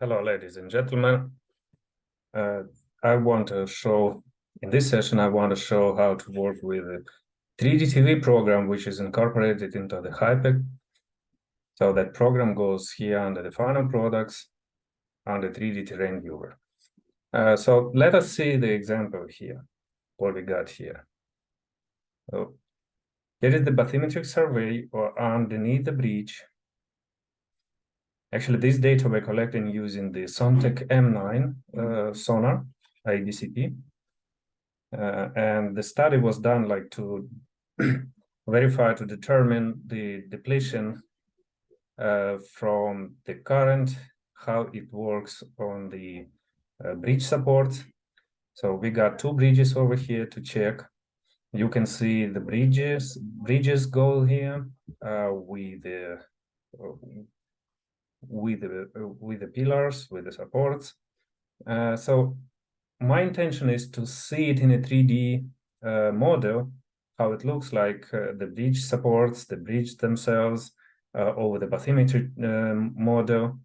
Hello, ladies and gentlemen. I want to show, in this session, I want to show how to work with a 3D TV program, which is incorporated into the HiPAC. So that program goes here under the final products, under 3D terrain viewer. So let us see the example here, what we got here. So here is the bathymetric survey or underneath the bridge. Actually, this data we're collecting using the Sontec M9 sonar, IDCP. And the study was done like to verify, to determine the depletion from the current, how it works on the bridge support. So we got two bridges over here to check. You can see the bridges go here with the pillars, with the supports. So my intention is to see it in a 3D model, how it looks like the bridge supports, the bridge themselves, over the bathymetric model.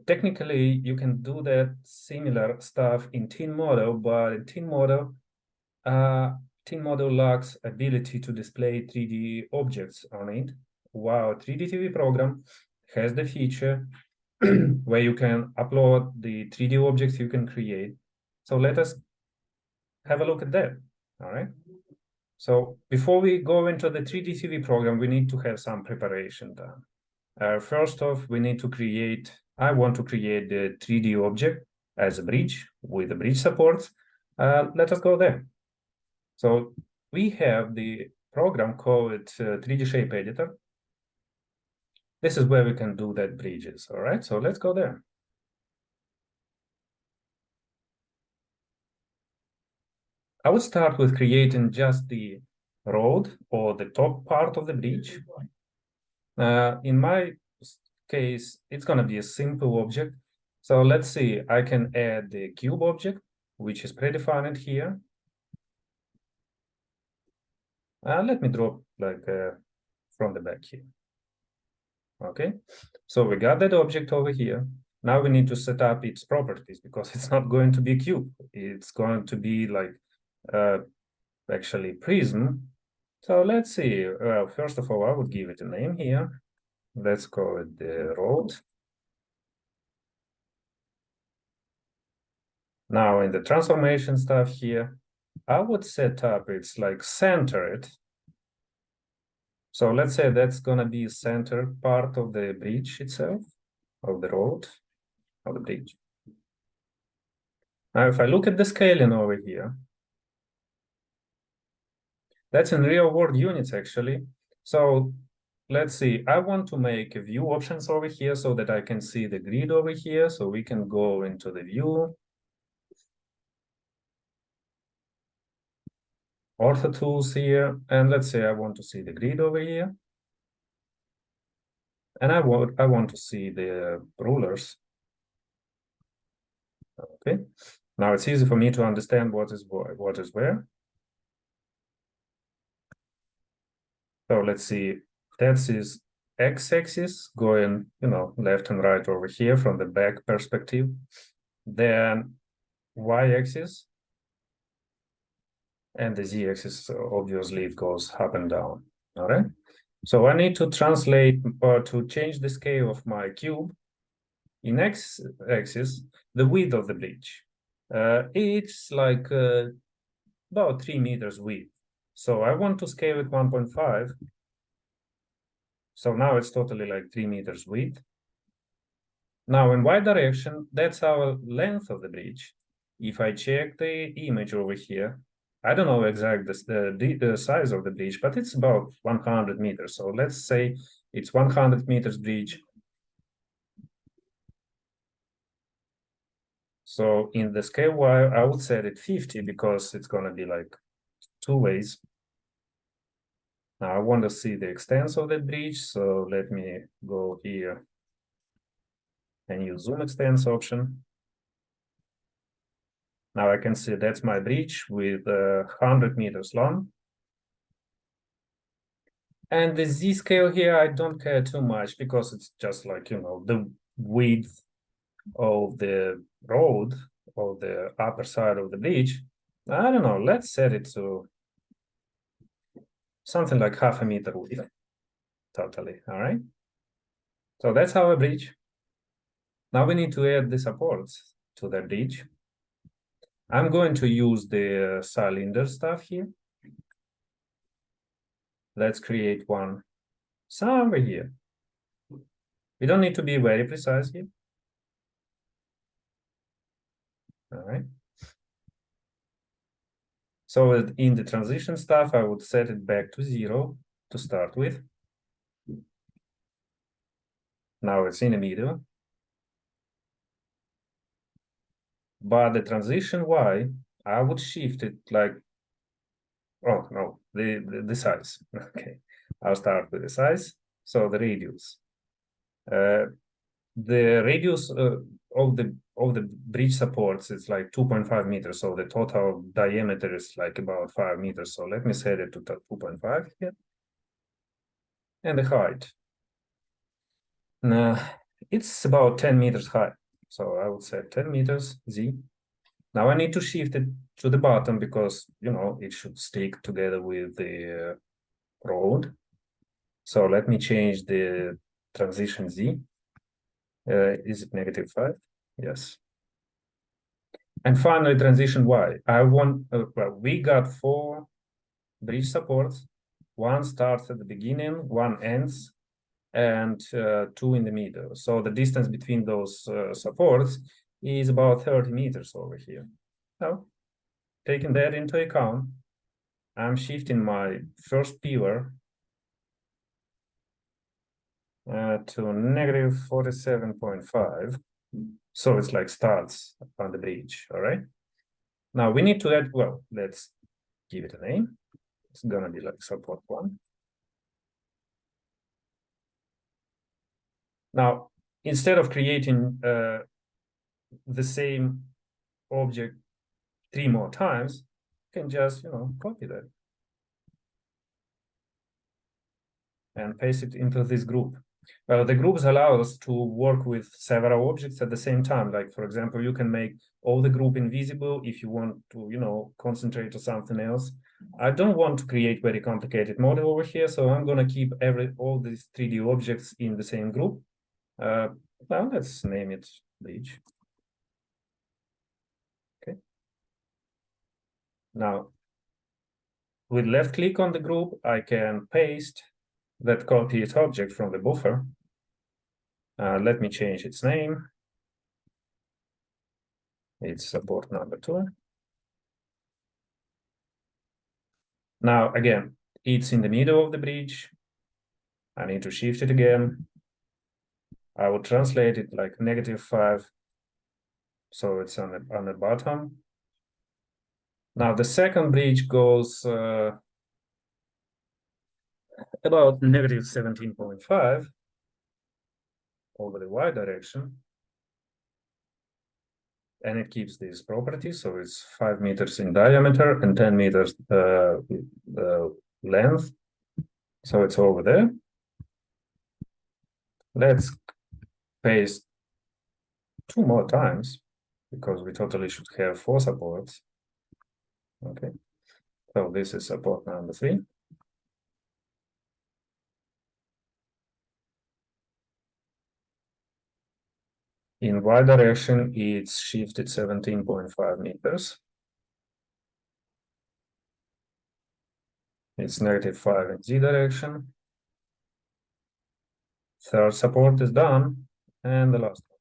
Technically, you can do that similar stuff in TIN model, but in TIN model lacks ability to display 3D objects on it, while 3D TV program has the feature where you can upload the 3D objects you can create. So let us have a look at that, all right? So before we go into the 3D TV program, we need to have some preparation done. First off, we need to create, I want to create the 3D object as a bridge with the bridge supports. Let us go there. So we have the program called 3D Shape Editor. This is where we can do that bridges, all right? So let's go there. I would start with creating just the road or the top part of the bridge. In my case, it's going to be a simple object. So let's see, I can add the cube object, which is predefined here. Let me drop like from the back here. Okay, so we got that object over here. Now we need to set up its properties because it's not going to be a cube. It's going to be like actually prism. So let's see. Well, first of all, I would give it a name here. Let's call it the road. Now in the transformation stuff here, I would set up it's like centered. So let's say that's gonna be center part of the bridge itself, of the road, of the bridge. Now if I look at the scaling over here, that's in real world units actually. So let's see, I want to make a view options over here so that I can see the grid over here. So we can go into the view. Ortho tools here, and let's say I want to see the grid over here. And I want to see the rulers. Okay, now it's easy for me to understand what is where. So let's see, that is x-axis going, left and right over here from the back perspective. Then y-axis and the z-axis, obviously it goes up and down. All right. So I need to translate or to change the scale of my cube. In x-axis, the width of the bridge. It's like about 3 meters width. So I want to scale it 1.5. So now it's totally like 3 meters width. Now in y direction, that's our length of the bridge. If I check the image over here, I don't know exactly the size of the bridge, but it's about 100 meters. So let's say it's 100 meters bridge. So in the scale Y, I would set it 50 because it's going to be like 2 ways. Now I want to see the extents of the bridge. So let me go here and use zoom extents option. Now I can see that's my bridge with 100 meters long. And the Z scale here, I don't care too much because it's just like, the width of the road or the upper side of the bridge, I don't know, let's set it to something like 0.5 meter width totally, all right? So that's our bridge. Now we need to add the supports to the bridge. I'm going to use the cylinder stuff here. Let's create one somewhere here. We don't need to be very precise here. All right. So in the transition stuff, I would set it back to 0 to start with. Now it's in the middle. But the transition Y, I would shift it like, oh no, the size. Okay, I'll start with the size. So the radius. The radius of the bridge supports is like 2.5 meters. So the total diameter is like about 5 meters. So let me set it to 2.5 here. And the height. Now it's about 10 meters high. So I would say 10 meters Z. Now I need to shift it to the bottom because, you know, it should stick together with the road. So let me change the transition Z. Is it -5? Yes. And finally, transition Y. I want, well, we got 4 bridge supports. One starts at the beginning, one ends, and 2 in the middle. So the distance between those supports is about 30 meters over here. Now, taking that into account, I'm shifting my first pillar to -47.5. So it's like starts on the bridge, all right? Now we need to add, well, let's give it a name. It's gonna be like support 1. Now, instead of creating the same object 3 more times, you can just, you know, copy that and paste it into this group. The groups allow us to work with several objects at the same time. Like, for example, you can make all the group invisible if you want to, you know, concentrate on something else. I don't want to create very complicated model over here, so I'm going to keep all these 3D objects in the same group. Well, let's name it bridge. Okay. Now, with left click on the group, I can paste that copied object from the buffer. Let me change its name. It's support number 2. Now, again, it's in the middle of the bridge. I need to shift it again. I will translate it like -5. So it's on the bottom. Now the second bridge goes about -17.5 over the y direction. And it keeps these properties. So it's 5 meters in diameter and 10 meters length. So it's over there. Let's paste 2 more times because we totally should have 4 supports. Okay. So this is support number 3. In y direction, it's shifted 17.5 meters. It's -5 in z direction. Third support is done, and the last one.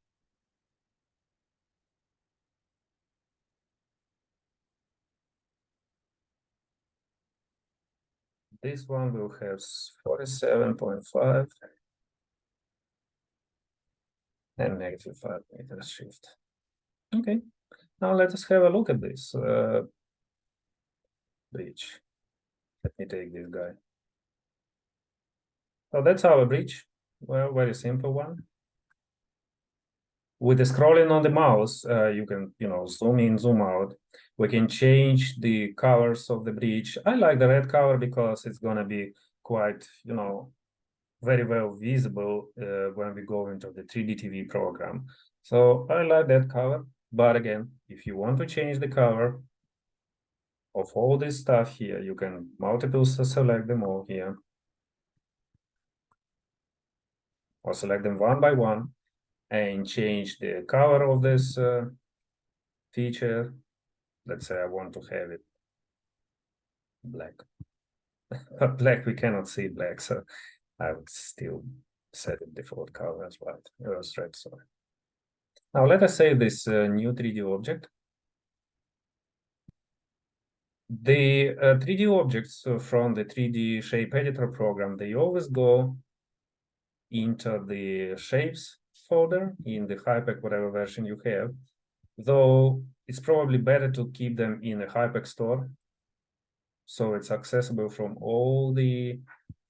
This one will have 47.5 and -5 meters shift. Okay, now let us have a look at this bridge. Let me take this guy. So that's our bridge. Well, very simple one. With the scrolling on the mouse, you can, you know, zoom in, zoom out. We can change the colors of the bridge. I like the red color because it's gonna be quite, you know, very well visible when we go into the 3D TV program. So I like that color, but again, if you want to change the color of all this stuff here, you can select them all here, or select them one by one and change the color of this feature. Let's say I want to have it black, but black, we cannot see black, so I would still set it default color as white, as red, sorry. Now let us save this new 3D object. The 3D objects from the 3D shape editor program, they always go into the shapes folder in the Hypec, whatever version you have, though it's probably better to keep them in a Hypec store, so it's accessible from all the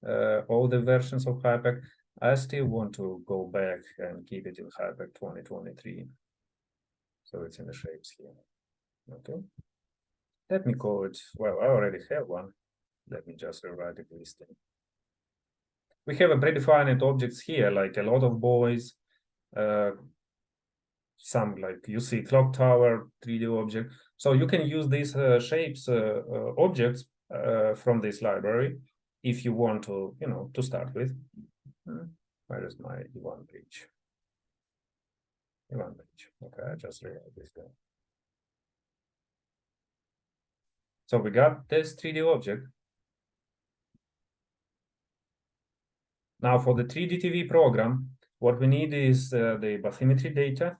versions of Hypec. I still want to go back and keep it in Hypec 2023, so it's in the shapes here. Okay, let me call it, well, I already have one. Let me just rewrite it listing. We have a predefined objects here, like a lot of boys, some like you see clock tower, 3D object. So you can use these shapes objects from this library if you want to, to start with. Where is my E1 page? E1 page. Okay, I just realized this guy. So we got this 3D object. Now for the 3D TV program, what we need is the bathymetry data.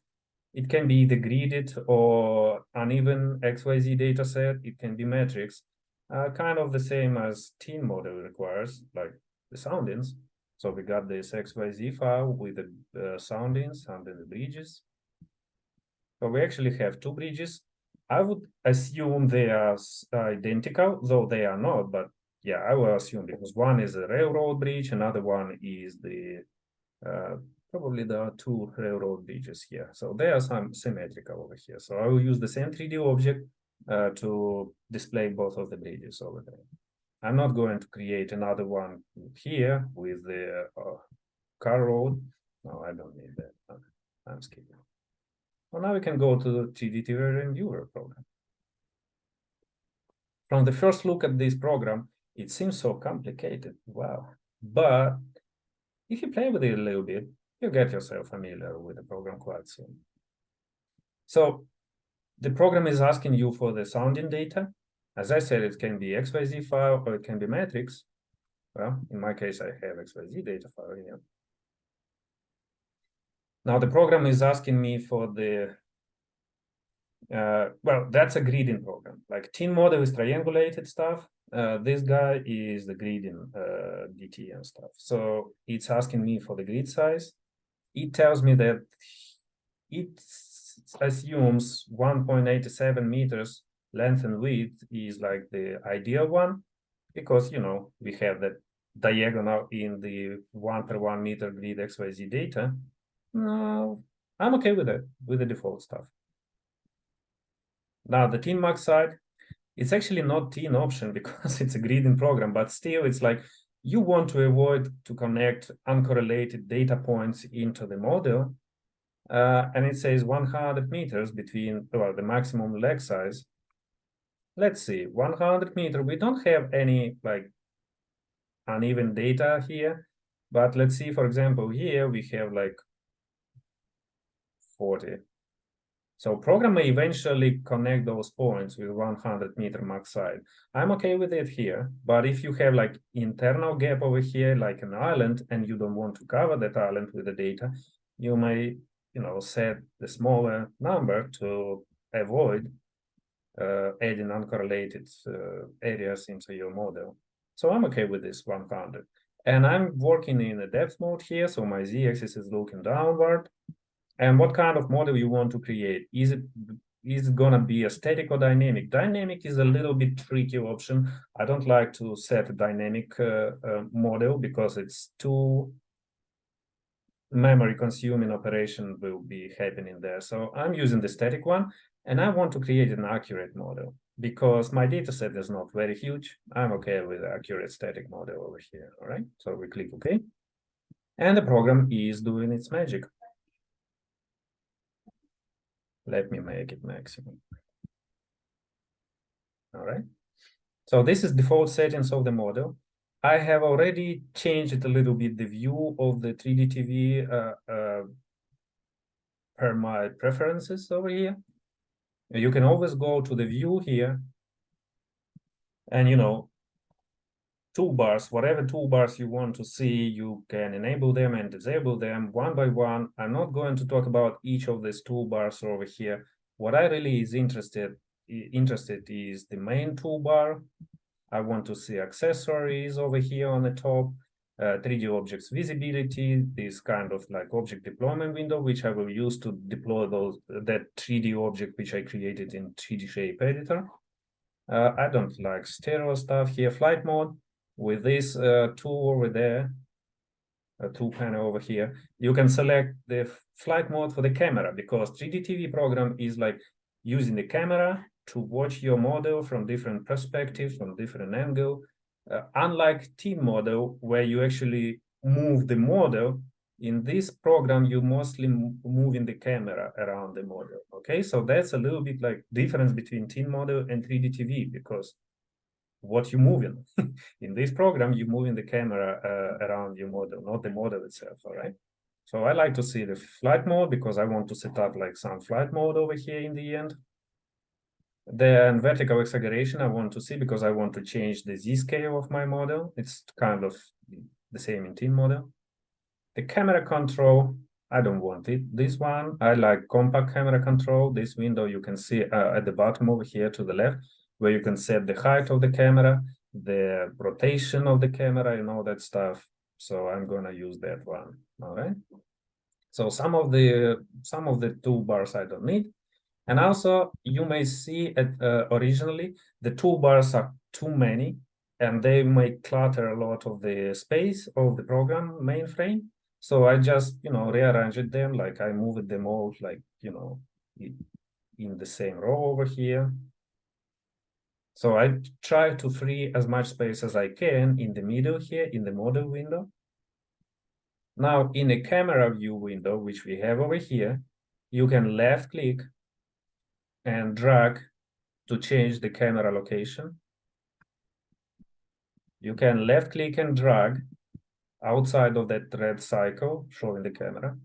It can be the gridded or uneven XYZ data set. It can be metrics, kind of the same as teen model requires, like the soundings. So we got this XYZ file with the soundings and then the bridges. So we actually have two bridges. I would assume they are identical, though they are not, but yeah, I will assume because one is a railroad bridge, another one is the probably there are two railroad bridges here. So they are some symmetrical over here. So I will use the same 3D object to display both of the bridges over there. I'm not going to create another one here with the car road. No, I don't need that. I'm skipping. Well, now we can go to the 3D TV Viewer program. From the first look at this program, it seems so complicated. Wow. But if you play with it a little bit, you get yourself familiar with the program quite soon. So the program is asking you for the sounding data. As I said, it can be XYZ file or it can be metrics. Well, in my case, I have XYZ data file here. Now the program is asking me for the, well, that's a gridding program. Like teen model is triangulated stuff. This guy is the gridding DT and stuff. So it's asking me for the grid size. It tells me that it assumes 1.87 meters length and width is like the ideal one, because we have that diagonal in the 1 per 1 meter grid XYZ data. No, I'm okay with it, with the default stuff. Now the teen max side, it's actually not teen option because it's a gridding program, but still it's like you want to avoid to connect uncorrelated data points into the model. And it says 100 meters between, well, the maximum leg size. Let's see, 100 meter. We don't have any like uneven data here, but let's see, for example, here we have like 40. So program may eventually connect those points with 100 meter max side. I'm okay with it here, but if you have like internal gap over here, like an island, and you don't want to cover that island with the data, you may, set the smaller number to avoid adding uncorrelated areas into your model. So I'm okay with this 100. And I'm working in a depth mode here, so my z-axis is looking downward. And what kind of model you want to create? Is it gonna be a static or dynamic? Dynamic is a little bit tricky option. I don't like to set a dynamic model because it's too memory consuming operation will be happening there. So I'm using the static one, and I want to create an accurate model because my data set is not very huge. I'm okay with the accurate static model over here. All right, so we click OK, and the program is doing its magic. Let me make it maximum. All right. So this is default settings of the model. I have already changed a little bit the view of the 3D TV per my preferences over here. You can always go to the view here and, toolbars, whatever toolbars you want to see, you can enable them and disable them one by one. I'm not going to talk about each of these toolbars over here. What I really is interested is the main toolbar. I want to see accessories over here on the top, 3D objects visibility, this kind of like object deployment window, which I will use to deploy that 3D object which I created in 3D shape editor. I don't like stereo stuff here. Flight mode with this tool over there, a tool panel over here, you can select the flight mode for the camera, because 3D TV program is like using the camera to watch your model from different perspectives, from different angle. Unlike team model, where you actually move the model, in this program, you mostly moving the camera around the model. Okay, so that's a little bit like difference between team model and 3D TV, because what you moving in this program, you moving the camera around your model, not the model itself. All right. So I like to see the flight mode because I want to set up like some flight mode over here in the end. Then vertical exaggeration I want to see because I want to change the Z scale of my model. It's kind of the same in team model. The camera control, I don't want it. This one, I like compact camera control. This window you can see at the bottom over here to the left, where you can set the height of the camera, the rotation of the camera, and all that stuff. So I'm gonna use that one. All right. So some of the toolbars I don't need. And also you may see originally the toolbars are too many and they may clutter a lot of the space of the program mainframe. So I just, rearranged them, like I moved them all like, in the same row over here. So I try to free as much space as I can in the middle here in the model window. Now in the camera view window, which we have over here, you can left click and drag to change the camera location. You can left click and drag outside of that red cycle showing the camera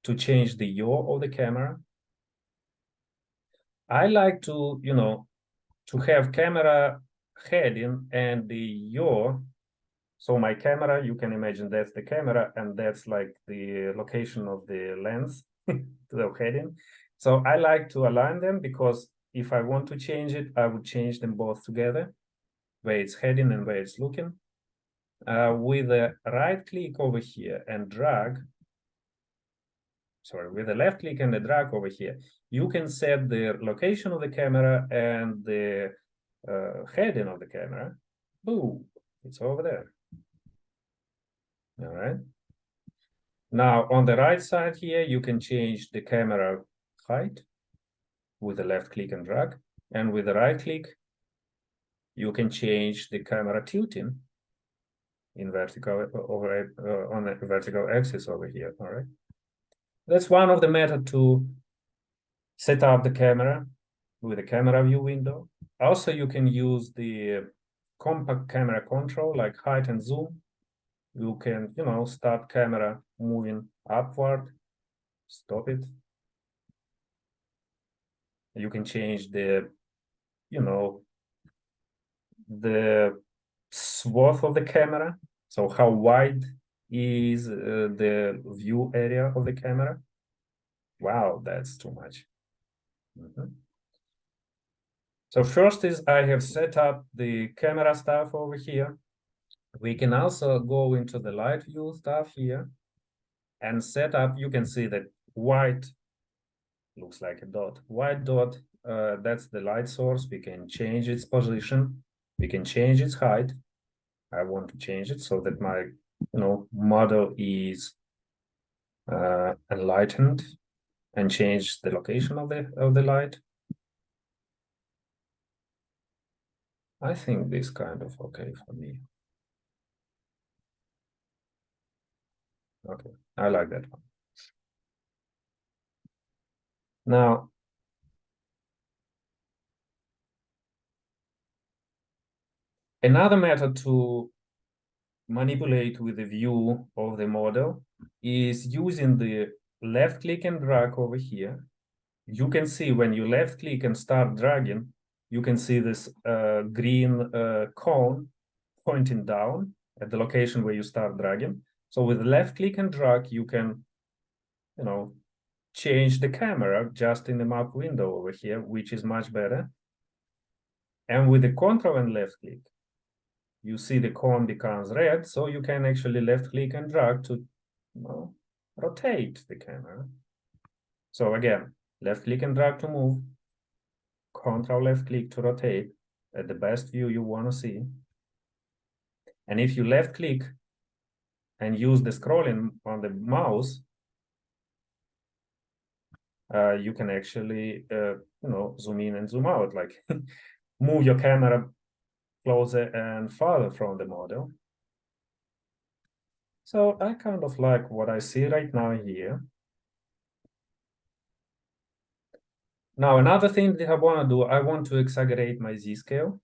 to change the yaw of the camera. I like to, to have camera heading and the yaw. So my camera, you can imagine that's the camera and that's like the location of the lens, the heading. So I like to align them because if I want to change it, I would change them both together, where it's heading and where it's looking. With a right click over here and drag, with a left click and a drag over here, you can set the location of the camera and the heading of the camera. Boom, it's over there. All right. Now on the right side here, you can change the camera height with the left click and drag. And with the right click, you can change the camera tilting in vertical on the vertical axis over here. All right. That's one of the method to set up the camera with a camera view window. Also, you can use the compact camera control like height and zoom. You can, start camera moving upward, stop it. You can change the, the swath of the camera. So how wide is the view area of the camera? Wow, that's too much. So first is I have set up the camera stuff over here. We can also go into the light view stuff here and set up, you can see that white looks like a dot. White dot, that's the light source. We can change its position. We can change its height. I want to change it so that my, model is enlightened, and change the location of the light. I think this kind of okay for me. Okay, I like that one. Now, Another method to manipulate with the view of the model is using the left click and drag over here. You can see when you left click and start dragging, you can see this green cone pointing down at the location where you start dragging. So with left click and drag, you can, change the camera just in the map window over here, which is much better. And with the control and left click, you see the cone becomes red, so you can actually left click and drag to rotate the camera. So again, left click and drag to move, control left click to rotate at the best view you want to see. And if you left click and use the scrolling on the mouse, you can actually, zoom in and zoom out, like move your camera closer and farther from the model. So I kind of like what I see right now here. Now, another thing that I want to do, I want to exaggerate my Z-scale.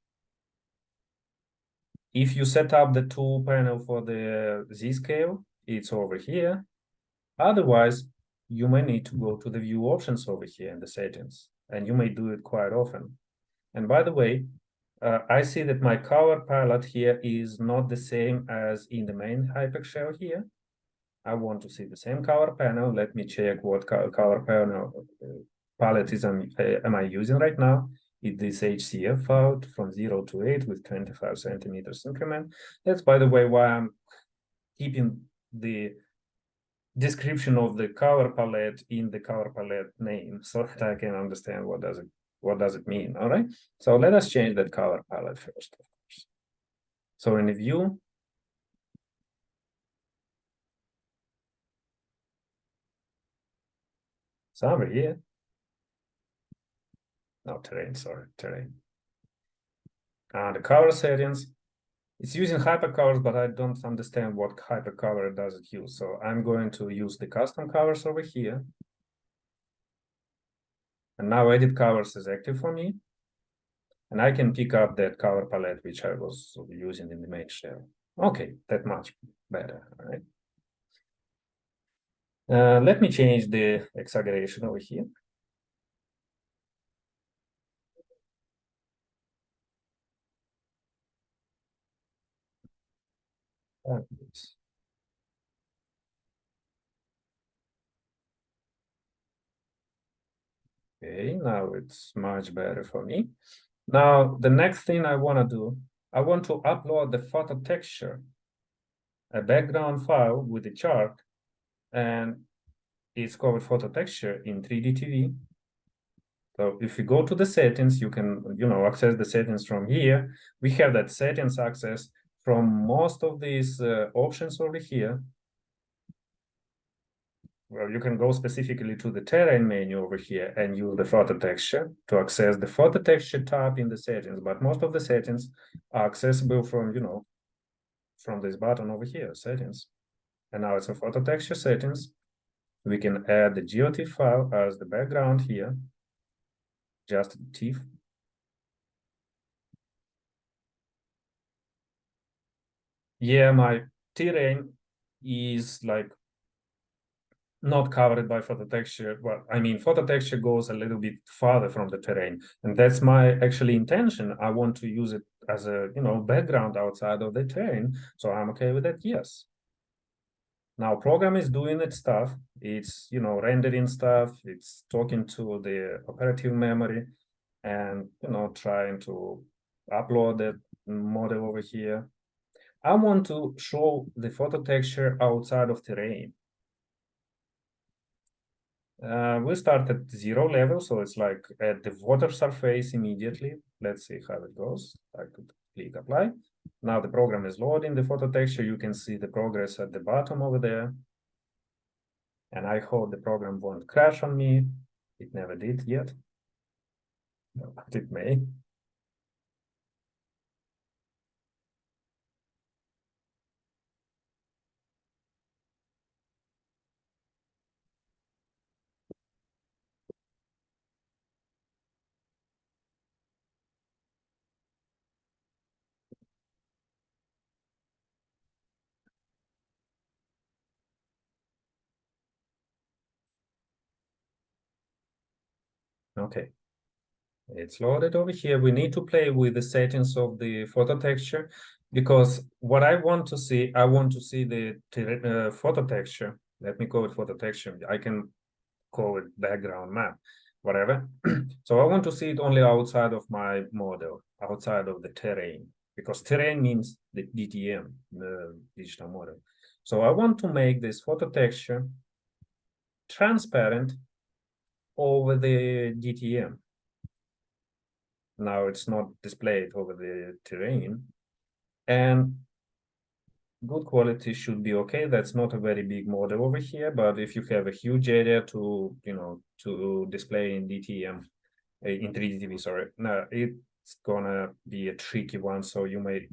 If you set up the tool panel for the Z-scale, it's over here. Otherwise, you may need to go to the view options over here in the settings, and you may do it quite often. And by the way, I see that my color palette here is not the same as in the main hypershell here. I want to see the same color panel. Let me check what color panel palette am I using right now. It is HCF out from 0 to 8 with 25 centimeters increment. That's, by the way, why I'm keeping the description of the color palette in the color palette name so that I can understand what does it mean. All right. So let us change that color palette first, of course. So in the view, somewhere here. No, terrain, sorry, terrain. The color settings, it's using hypercolors, but I don't understand what hypercolor does it use. So I'm going to use the custom colors over here. And now edit colors is active for me. And I can pick up that color palette, which I was using in the main shell. Okay, that much better, all right. Let me change the exaggeration over here. Okay, now it's much better for me. Now, the next thing I want to do, I want to upload the photo texture, a background file with the chart, and it's called photo texture in 3D TV. So if you go to the settings, you can, access the settings from here. We have that settings access from most of these options over here. Well, you can go specifically to the terrain menu over here and use the photo texture to access the photo texture tab in the settings. But most of the settings are accessible from, from this button over here, settings. And now it's a photo texture settings. We can add the GeoTIFF file as the background here, just TIFF. Yeah, my terrain is like not covered by photo texture. Well, I mean, photo texture goes a little bit farther from the terrain, and that's my actually intention. I want to use it as a background outside of the terrain, so I'm okay with that. Yes. Now program is doing its stuff. It's rendering stuff. It's talking to the operative memory, and trying to upload that model over here. I want to show the photo texture outside of terrain. We start at 0 level, so it's like at the water surface immediately. Let's see how it goes. I could click apply. Now the program is loading the photo texture. You can see the progress at the bottom over there. And I hope the program won't crash on me. It never did yet, but it may. Okay. It's loaded over here. We need to play with the settings of the photo texture because what I want to see, I want to see the photo texture. Let me call it photo texture. I can call it background map, whatever. So I want to see it only outside of my model, outside of the terrain, because terrain means the DTM, the digital model. So I want to make this photo texture transparent over the DTM. Now it's not displayed over the terrain, and good quality should be okay. That's not a very big model over here, but if you have a huge area to, to display in DTM, in 3D TV, sorry, no, it's gonna be a tricky one. So you may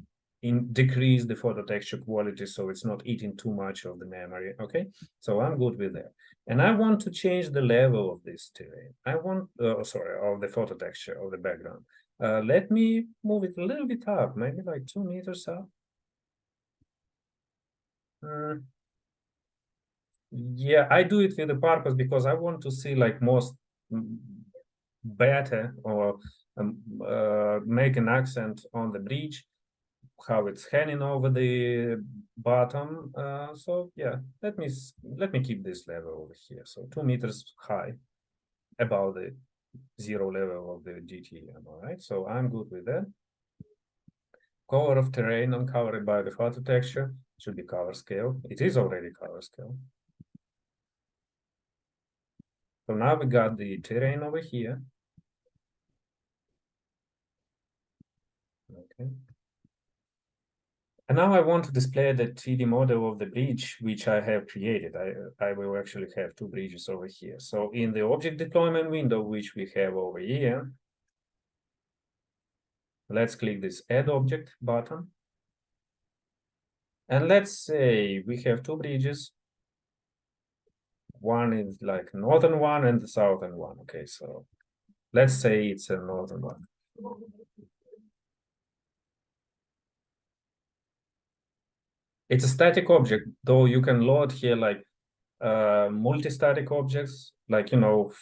decrease the photo texture quality so it's not eating too much of the memory. Okay, so I'm good with that. And I want to change the level of this terrain. I want, sorry, of the photo texture of the background. Let me move it a little bit up, maybe like 2 meters up. Yeah, I do it with the purpose because I want to see like most better or make an accent on the bridge, how it's hanging over the bottom. So yeah, let me keep this level over here. So 2 meters high, about the zero level of the GTM. All right, so I'm good with that. Color of terrain uncovered by the photo texture should be color scale. It is already color scale. So now we got the terrain over here. Okay. And now I want to display the 3D model of the bridge, which I have created. I will actually have two bridges over here. So in the object deployment window, which we have over here, let's click this Add Object button. And let's say we have two bridges. One is like northern one and the southern one. Okay, so let's say it's a northern one. It's a static object, though you can load here like multi-static objects, like,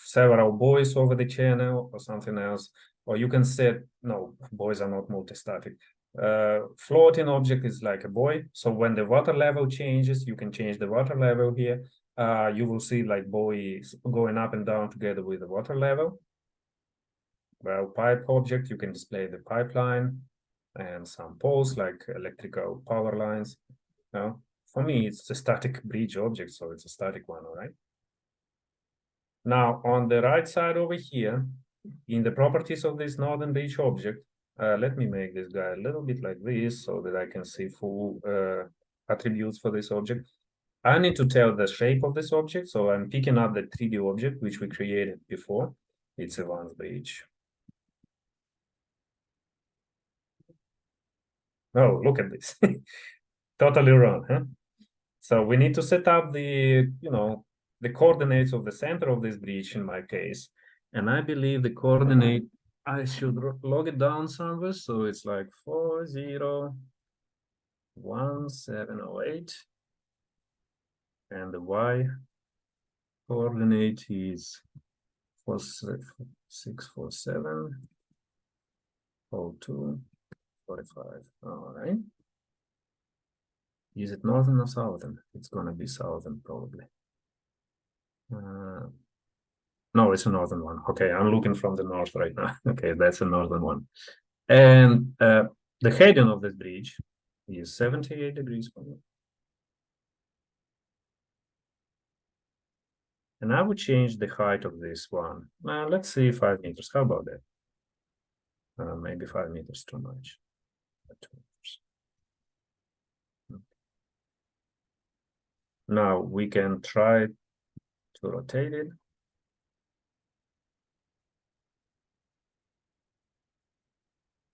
several buoys over the channel or something else. Or you can set, no, buoys are not multi-static. Floating object is like a buoy. So when the water level changes, you can change the water level here. You will see like buoys going up and down together with the water level. Well, pipe object, you can display the pipeline and some poles like electrical power lines. No, for me, it's a static bridge object, so it's a static one, all right? Now, on the right side over here, in the properties of this northern bridge object, let me make this guy a little bit like this so that I can see full attributes for this object. I need to tell the shape of this object, so I'm picking up the 3D object which we created before. It's a Vance bridge. Oh, look at this. Totally wrong, huh? So we need to set up the coordinates of the center of this bridge in my case. And I believe the coordinate, I should log it down somewhere. So it's like 401708. And the Y coordinate is 46470245. All right. Is it northern or southern? It's gonna be southern probably. No, it's a northern one. Okay, I'm looking from the north right now. Okay, that's a northern one. And the heading of this bridge is 78 degrees from me. And I would change the height of this one. Let's see 5 meters. How about that? Maybe 5 meters too much. 2 meters. Now we can try to rotate it.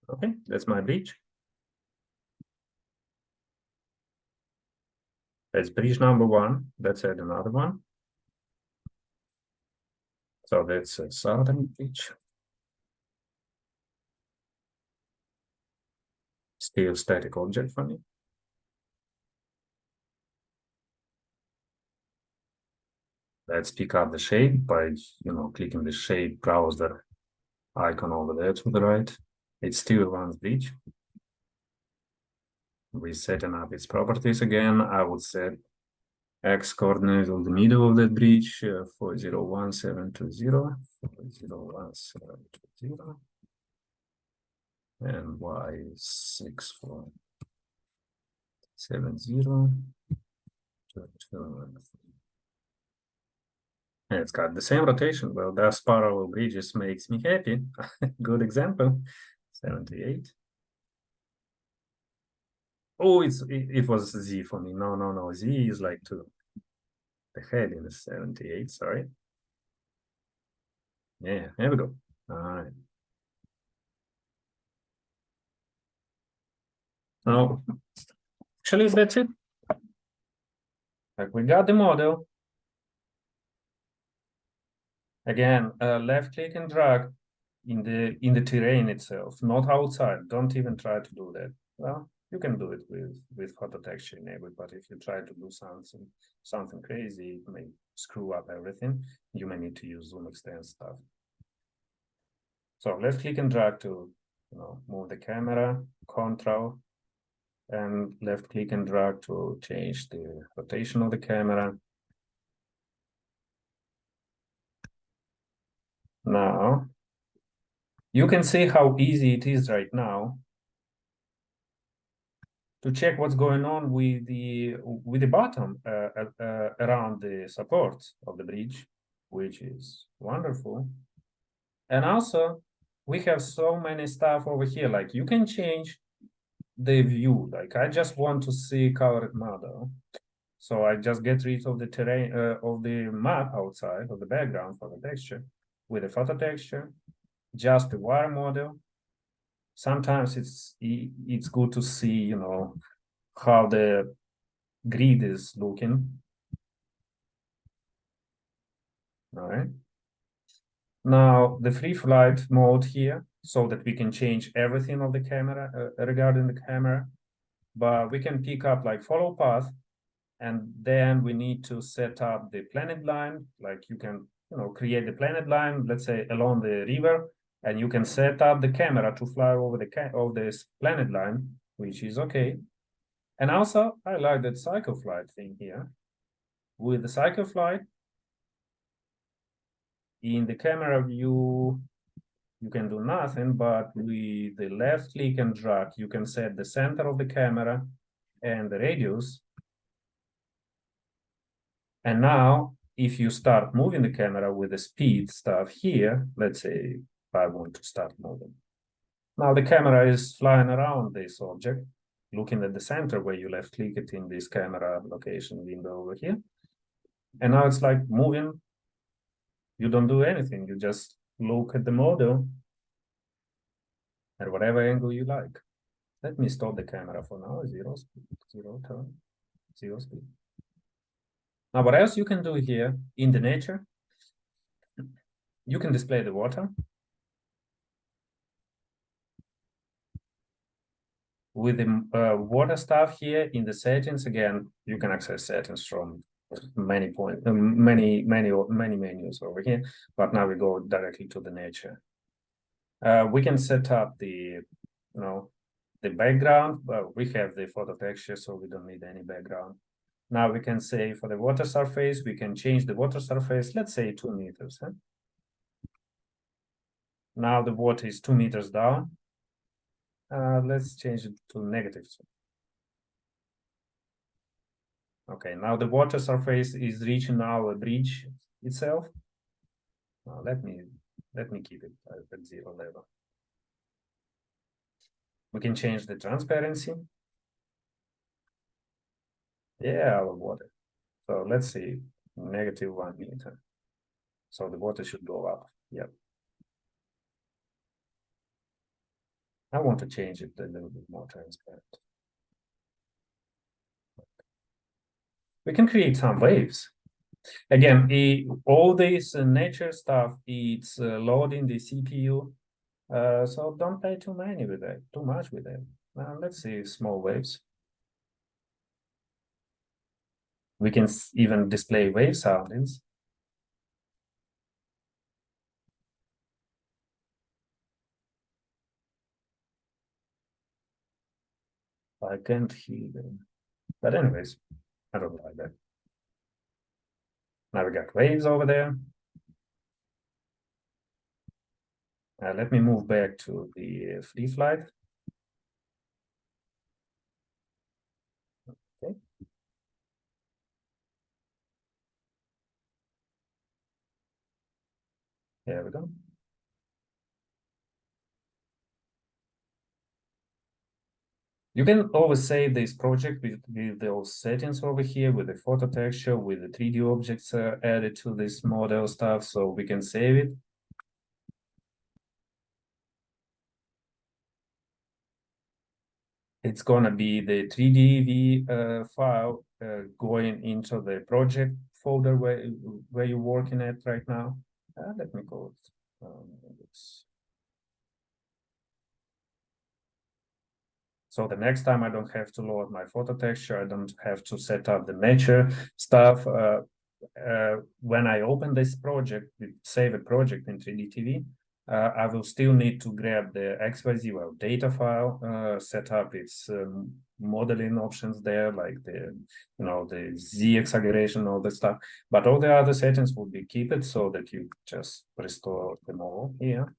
Okay, that's my bridge. That's bridge number 1. Let's add another one. So that's a southern bridge. Still static object for me. Let's pick up the shape by, clicking the shape browser icon over there to the right. It's still runs bridge. We're setting up its properties again. I would set X coordinate of the middle of that bridge, 401720, 401720, and Y 6470. And it's got the same rotation. Well, those parallel bridges makes me happy. Good example. 78. Oh, it was Z for me. No. Z is like 2. The heading is 78, sorry. Yeah, here we go. All right. Now, actually, that's it. Like we got the model. Again, left click and drag in the terrain itself, not outside. Don't even try to do that. Well, you can do it with photo texture enabled, but if you try to do something crazy, it may screw up everything. You may need to use zoom extend stuff. So left click and drag to move the camera, control, and left click and drag to change the rotation of the camera. Now you can see how easy it is right now to check what's going on with the bottom around the supports of the bridge, which is wonderful. And also, we have so many stuff over here. Like you can change the view. Like I just want to see colored model, so I just get rid of the terrain of the map outside of the background for the texture with the photo texture, just the wire model. Sometimes it's good to see how the grid is looking. All right. Now the free flight mode here, so that we can change everything of the camera regarding the camera, but we can pick up like follow path, and then we need to set up the planet line. Like you can create the planet line, let's say along the river, and you can set up the camera to fly over this planet line, which is okay. And also I like that cycle flight thing here. With the cycle flight in the camera view, you can do nothing, but with the left click and drag, you can set the center of the camera and the radius. And now, if you start moving the camera with the speed stuff here, let's say I want to start moving. Now the camera is flying around this object, looking at the center where you left click it in this camera location window over here. And now it's like moving. You don't do anything. You just look at the model at whatever angle you like. Let me stop the camera for now. Zero speed, zero turn, zero speed. Now, what else you can do here in the nature? You can display the water. With the water stuff here in the settings, again, you can access settings from many menus over here. But now we go directly to the nature. We can set up the background. We have the photo texture, so we don't need any background. Now we can say for the water surface, we can change the water surface, let's say 2 meters. Huh? Now the water is 2 meters down. Let's change it to negative. Okay, now the water surface is reaching our bridge itself. Let me keep it at 0 level. We can change the transparency. Yeah, our water. So let's see, -1 meter. So the water should go up. Yep. I want to change it a little bit more transparent. We can create some waves. Again, all this nature stuff, it's loading the CPU. So don't pay too much with it. Let's see small waves. We can even display wave soundings. I can't hear them. But anyways, I don't like that. Now we got waves over there. Let me move back to the free flight. Okay. There we go. You can always save this project with those settings over here, with the photo texture, with the 3D objects added to this model stuff, so we can save it. It's gonna be the 3DV file going into the project folder where you're working at right now. Let me go. So the next time I don't have to load my photo texture, I don't have to set up the nature stuff. When I open this project, save a project in 3D TV, I will still need to grab the XYZ data file, set up its modeling options there, like the Z acceleration, all the stuff. But all the other settings will be keep it so that you just restore them all here.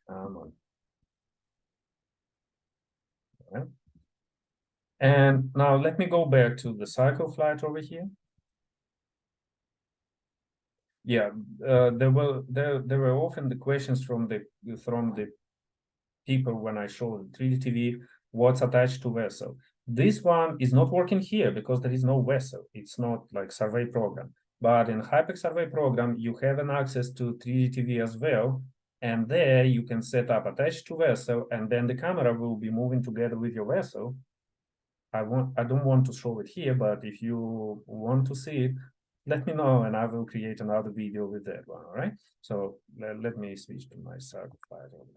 Come on. Yeah. And now let me go back to the cycle flight over here. Yeah, there were often the questions from the people when I showed 3D TV, what's attached to vessel. This one is not working here because there is no vessel. It's not like survey program. But in Hypex survey program, you have an access to 3D TV as well. And there you can set up attached to vessel, and then the camera will be moving together with your vessel. I don't want to show it here, but if you want to see it, let me know and I will create another video with that one. All right. So let me switch to my circle file over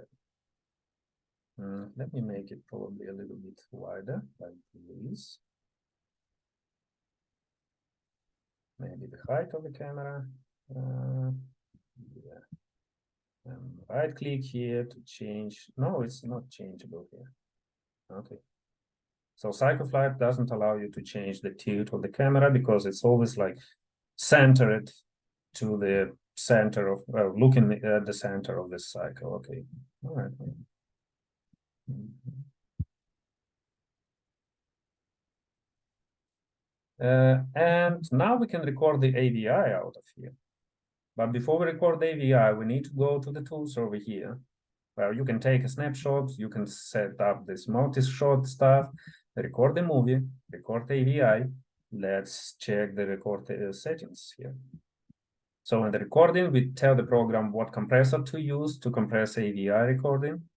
there. Let me make it probably a little bit wider, like this. Maybe the height of the camera. Yeah. Right click here to change. No, it's not changeable here. Okay. So cycle flight doesn't allow you to change the tilt of the camera because it's always like centered to the center of looking at the center of this cycle. Okay. All right. And now we can record the AVI out of here. But before we record the AVI, we need to go to the tools over here. Well, you can take a snapshot, you can set up this multi-shot stuff, record the movie, record the AVI. Let's check the record settings here. So in the recording, we tell the program what compressor to use to compress AVI recording.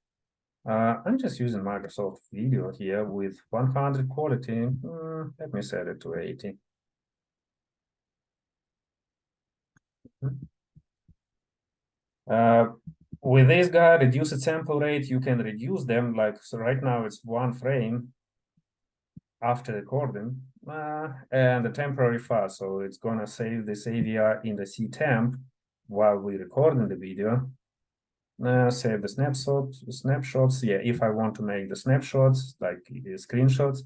I'm just using Microsoft Video here with 100 quality. Let me set it to 80. With this guy, reduced sample rate, you can reduce them. Like, so right now it's 1 frame after recording, and the temporary fast. So it's gonna save this AVI in the C temp while we're recording the video. Save the snapshots. Yeah, if I want to make the snapshots, like the screenshots,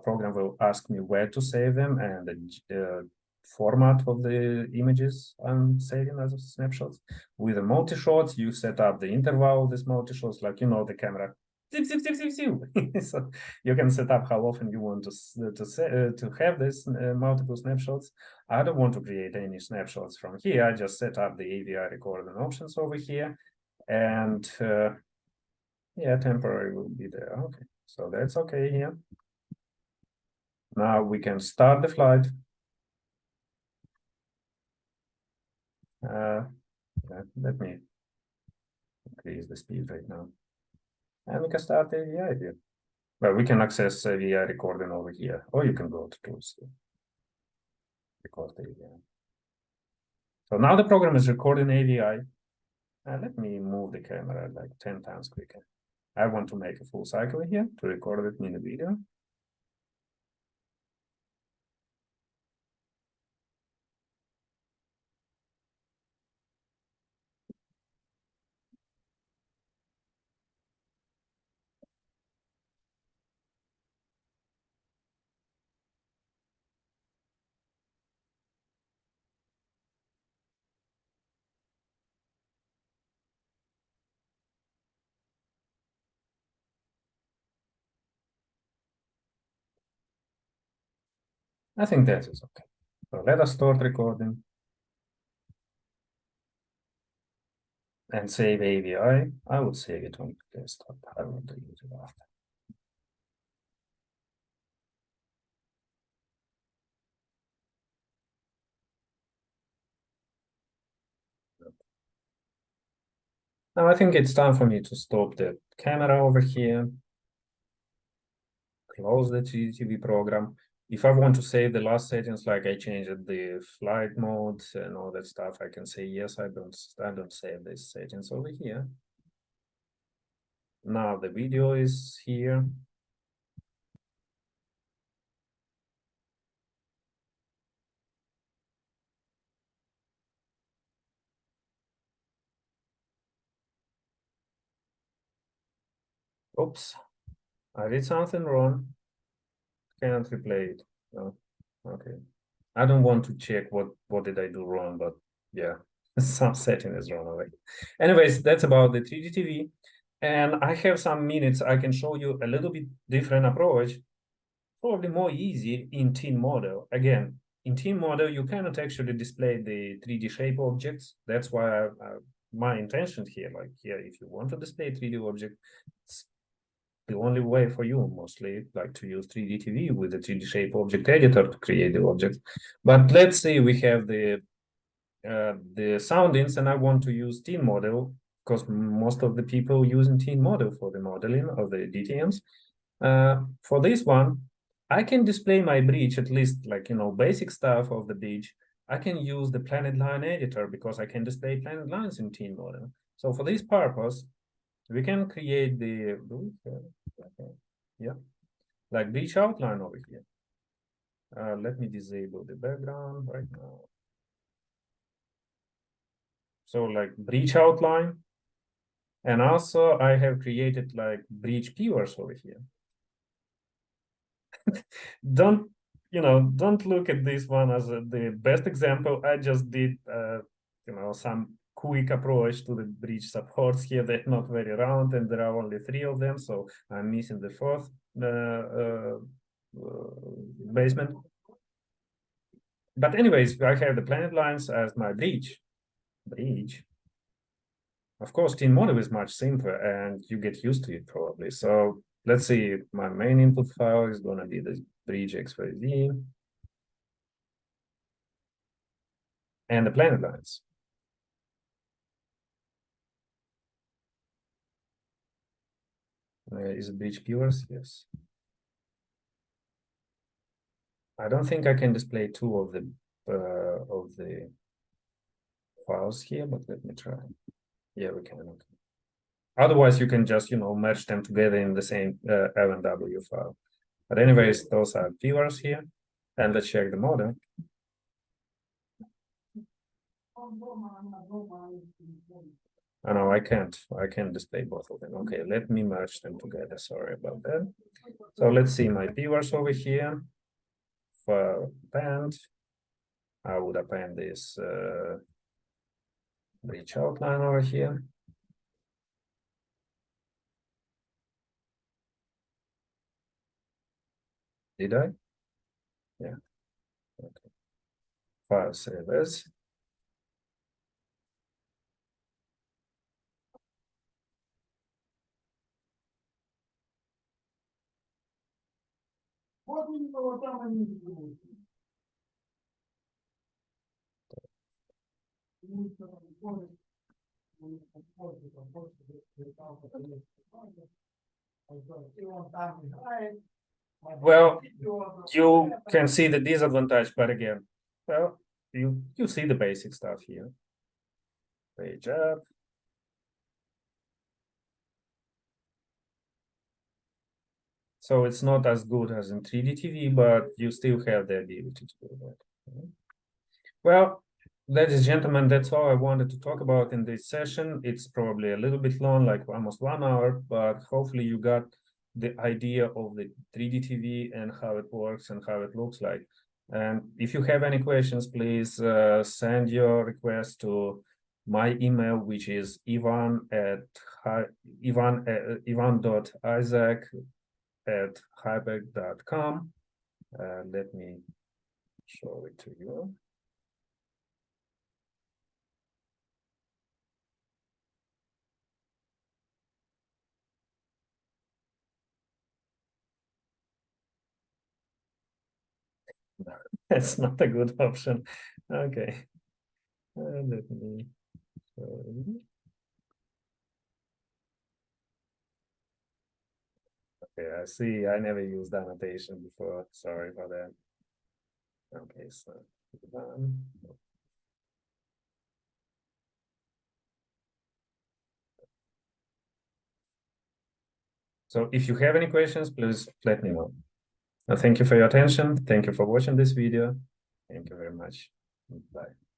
program will ask me where to save them and the format of the images I'm saving as snapshots. With the multi-shots, you set up the interval of these multi-shots, like, the camera. Zip, zip, zip, zip, zip. So you can set up how often you want to have this multiple snapshots. I don't want to create any snapshots from here. I just set up the AVI recording options over here. And yeah, temporary will be there. Okay, so that's okay here. Now we can start the flight. Let me increase the speed right now. And we can start the AVI here. Well, we can access AVI recording over here, or you can go to tools to record the AVI. So now the program is recording AVI. Let me move the camera like 10 times quicker. I want to make a full cycle here to record it in the video. I think that is okay. So let us start recording and save AVI. I would save it on desktop. I want to use it after. Now I think it's time for me to stop the camera over here, close the GTV program. If I want to save the last settings, like I changed the flight mode and all that stuff, I can say yes. I don't save these settings over here. Now the video is here. Oops, I did something wrong. Cannot replay it. No. Okay. I don't want to check what did I do wrong, but yeah, some setting is wrong already. Anyways, that's about the 3D TV. And I have some minutes. I can show you a little bit different approach, probably more easy in Team Model. Again, in Team Model, you cannot actually display the 3D shape objects. That's why my intention here, like here, if you want to display 3D object, it's the only way for you mostly like to use 3D TV with the 3D shape object editor to create the object. But let's say we have the soundings and I want to use Teen Model because most of the people using Teen Model for the modeling of the DTMs. For this one, I can display my bridge, at least like, basic stuff of the bridge. I can use the planet line editor because I can display planet lines in Teen Model. So for this purpose, we can create the, yeah, like bridge outline over here. Let me disable the background right now. So like bridge outline. And also I have created like bridge viewers over here. Don't, don't look at this one as the best example. I just did, some quick approach to the bridge supports here. They're not very round and there are only 3 of them. So I'm missing the 4th basement. But anyways, I have the planet lines as my bridge. Of course, Team Model is much simpler and you get used to it probably. So let's see, my main input file is going to be the bridge XYZ and the planet lines. Is it bridge viewers? Yes. I don't think I can display 2 of the files here, but let me try. Yeah, we can. Okay. Otherwise, you can just merge them together in the same LNW file. But anyways, those are viewers here, and let's check the model. Oh, no, I can't. I can't display both of them. Okay, let me merge them together. Sorry about that. So let's see my viewers over here. For append, I would append this bridge outline over here. Did I? Yeah. Okay. File save as. Well, you can see the disadvantage, but again, well, you see the basic stuff here. Page up. So it's not as good as in 3D TV, but you still have the ability to do that. Well, ladies and gentlemen, that's all I wanted to talk about in this session. It's probably a little bit long, like almost 1 hour, but hopefully you got the idea of the 3D TV and how it works and how it looks like. And if you have any questions, please send your request to my email, which is ivan.isaac@hypec.com. Let me show it to you. That's not a good option. Okay. Let me show you. Okay, I see. I never used annotation before. Sorry for that. Okay, so so if you have any questions, please let me know. Thank you for your attention. Thank you for watching this video. Thank you very much. Bye.